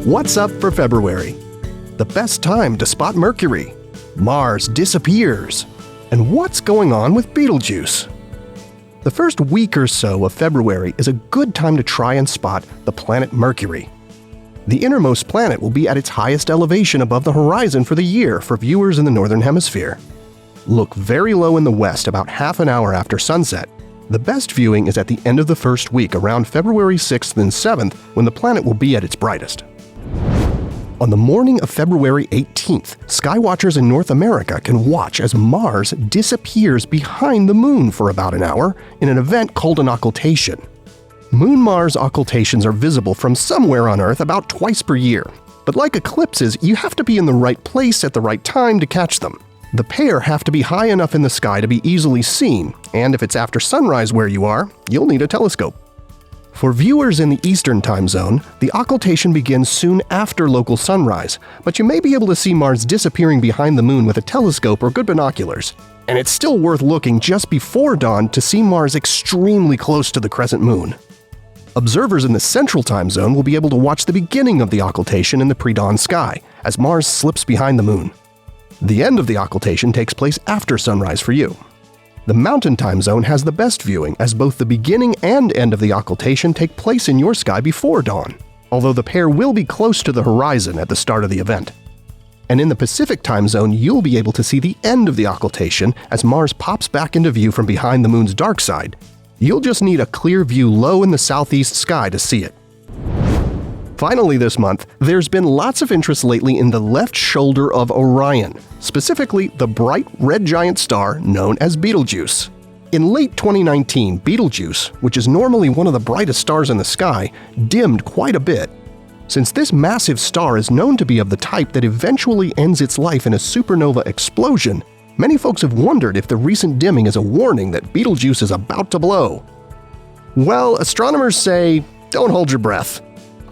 What's up for February? The best time to spot Mercury. Mars disappears. And what's going on with Betelgeuse? The first week or so of February is a good time to try and spot the planet Mercury. The innermost planet will be at its highest elevation above the horizon for the year for viewers in the Northern Hemisphere. Look very low in the west about half an hour after sunset. The best viewing is at the end of the first week around February 6th and 7th when the planet will be at its brightest. On the morning of February 18th, skywatchers in North America can watch as Mars disappears behind the Moon for about an hour in an event called an occultation. Moon-Mars occultations are visible from somewhere on Earth about twice per year. But like eclipses, you have to be in the right place at the right time to catch them. The pair have to be high enough in the sky to be easily seen, and if it's after sunrise where you are, you'll need a telescope. For viewers in the Eastern time zone, the occultation begins soon after local sunrise, but you may be able to see Mars disappearing behind the Moon with a telescope or good binoculars. And it's still worth looking just before dawn to see Mars extremely close to the crescent Moon. Observers in the Central time zone will be able to watch the beginning of the occultation in the pre-dawn sky, as Mars slips behind the Moon. The end of the occultation takes place after sunrise for you. The Mountain time zone has the best viewing, as both the beginning and end of the occultation take place in your sky before dawn, although the pair will be close to the horizon at the start of the event. And in the Pacific time zone, you'll be able to see the end of the occultation as Mars pops back into view from behind the Moon's dark side. You'll just need a clear view low in the southeast sky to see it. Finally this month, there's been lots of interest lately in the left shoulder of Orion, specifically the bright red giant star known as Betelgeuse. In late 2019, Betelgeuse, which is normally one of the brightest stars in the sky, dimmed quite a bit. Since this massive star is known to be of the type that eventually ends its life in a supernova explosion, many folks have wondered if the recent dimming is a warning that Betelgeuse is about to blow. Well, astronomers say, don't hold your breath.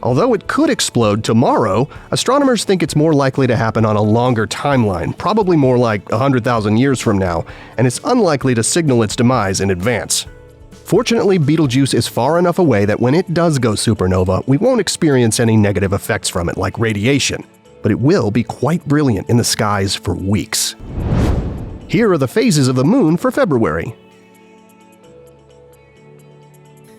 Although it could explode tomorrow, astronomers think it's more likely to happen on a longer timeline, probably more like 100,000 years from now, and it's unlikely to signal its demise in advance. Fortunately, Betelgeuse is far enough away that when it does go supernova, we won't experience any negative effects from it like radiation, but it will be quite brilliant in the skies for weeks. Here are the phases of the Moon for February.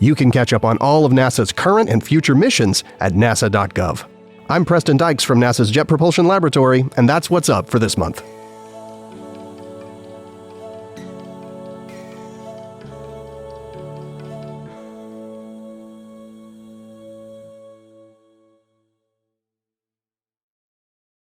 You can catch up on all of NASA's current and future missions at nasa.gov. I'm Preston Dykes from NASA's Jet Propulsion Laboratory, and that's what's up for this month.